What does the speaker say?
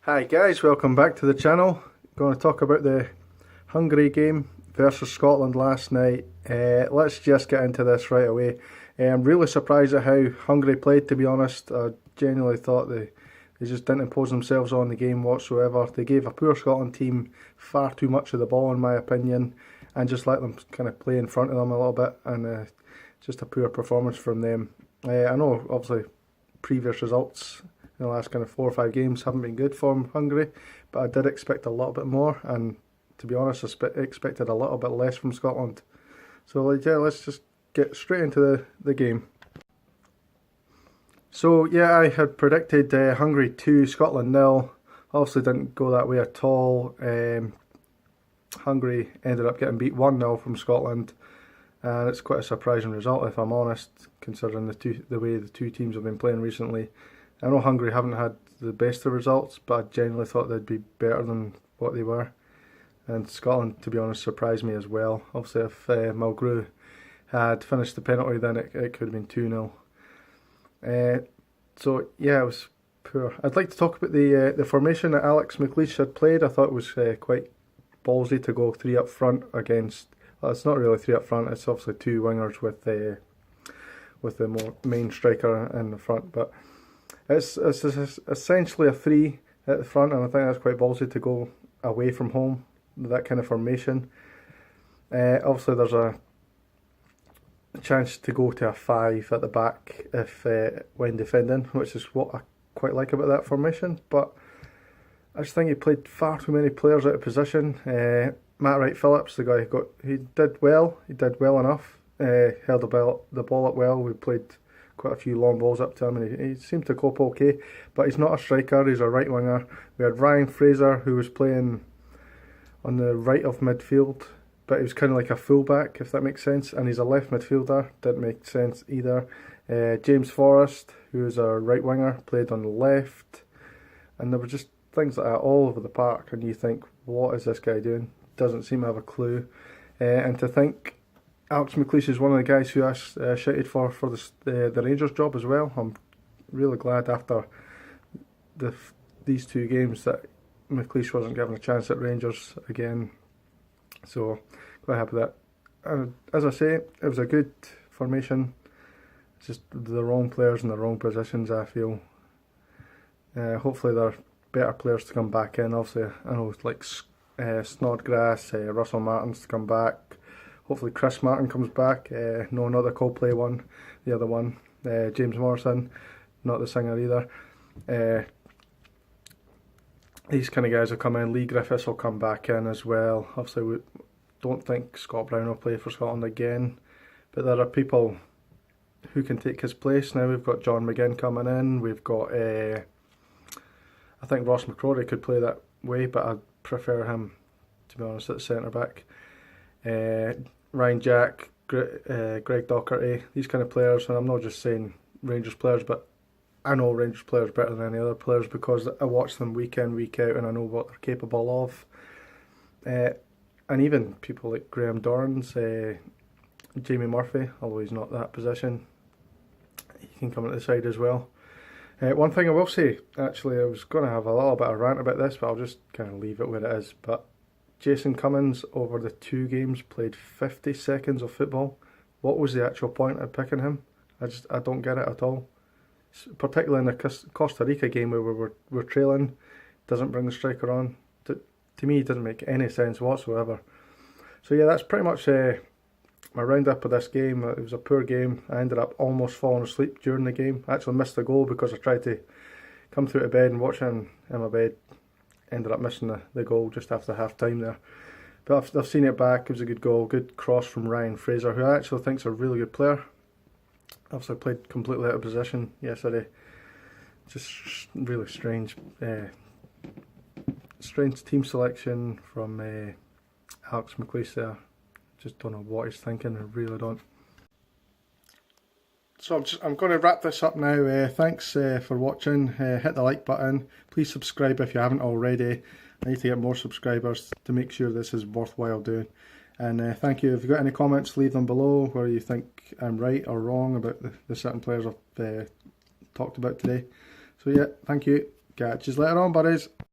Hi guys, welcome back to the channel. Going to talk about the Hungary game versus Scotland last night. Let's just get into this right away. I'm really surprised at how Hungary played, to be honest. I genuinely thought they just didn't impose themselves on the game whatsoever. They gave a poor Scotland team far too much of the ball in my opinion, and just let them kind of play in front of them a little bit, and just a poor performance from them. I know obviously previous results in the last kind of 4 or 5 games haven't been good for Hungary, but I did expect a little bit more, and to be honest I expected a little bit less from Scotland. So yeah, let's just get straight into the game. So yeah, I had predicted Hungary 2, Scotland 0. Obviously didn't go that way at all. Hungary ended up getting beat 1-0 from Scotland, and it's quite a surprising result if I'm honest, considering the way the two teams have been playing recently. I know Hungary haven't had the best of results, but I genuinely thought they'd be better than what they were. And Scotland, to be honest, surprised me as well. Obviously, if Mulgrew had finished the penalty, then it could have been 2-0. So yeah, it was poor. I'd like to talk about the formation that Alex McLeish had played. I thought it was quite ballsy to go 3 up front against. Well, it's not really 3 up front. It's obviously 2 wingers with the more main striker in the front, but it's essentially a 3 at the front, and I think that's quite ballsy to go away from home with that kind of formation. Obviously, there's a chance to go to a 5 at the back if when defending, which is what I quite like about that formation. But I just think he played far too many players out of position. Matt Wright-Phillips, the guy he did well. He did well enough. Held the ball up well. We played quite a few long balls up to him, and he seemed to cope okay. But he's not a striker. He's a right winger. We had Ryan Fraser, who was playing on the right of midfield, but he was kind of like a fullback, if that makes sense. And he's a left midfielder. Didn't make sense either. James Forrest, who is a right winger, played on the left, and there were just things like that all over the park. And you think, what is this guy doing? Doesn't seem to have a clue. And to think Alex McLeish is one of the guys who I shouted for the Rangers job as well. I'm really glad after these 2 games that McLeish wasn't given a chance at Rangers again. So quite happy with that. And as I say, it was a good formation. It's just the wrong players in the wrong positions, I feel. Hopefully there are better players to come back in. Obviously I know like Snodgrass, Russell Martin's to come back. Hopefully Chris Martin comes back. No, not the Coldplay one, the other one. James Morrison, not the singer either. These kind of guys will come in. Lee Griffiths will come back in as well. Obviously we don't think Scott Brown will play for Scotland again, but there are people who can take his place now. We've got John McGinn coming in. We've got I think Ross McCrory could play that way, but I'd prefer him, to be honest, at centre back. Ryan Jack, Greg Docherty, these kind of players, and I'm not just saying Rangers players, but I know Rangers players better than any other players because I watch them week in, week out, and I know what they're capable of. And even people like Graham Dorrans, Jamie Murphy, although he's not that position, he can come at the side as well. One thing I will say, actually, I was going to have a little bit of rant about this, but I'll just kind of leave it where it is. But Jason Cummins, over the 2 games, played 50 seconds of football. What was the actual point of picking him? I don't get it at all. Particularly in the Costa Rica game where we're trailing, doesn't bring the striker on. To me, it doesn't make any sense whatsoever. So yeah, that's pretty much my roundup of this game. It was a poor game. I ended up almost falling asleep during the game. I actually missed the goal because I tried to come through to bed and watch it in my bed. Ended up missing the goal just after half time there. But I've seen it back. It was a good goal. Good cross from Ryan Fraser, who I actually think is a really good player. Obviously played completely out of position yesterday. Just really strange team selection from Alex McLeish there. Just don't know what he's thinking. I really don't. So I'm going to wrap this up now. Thanks for watching. Hit the like button. Please subscribe if you haven't already. I need to get more subscribers to make sure this is worthwhile doing. And thank you. If you've got any comments, leave them below where you think I'm right or wrong about the certain players I've talked about today. So yeah, thank you. Catch you later on, buddies.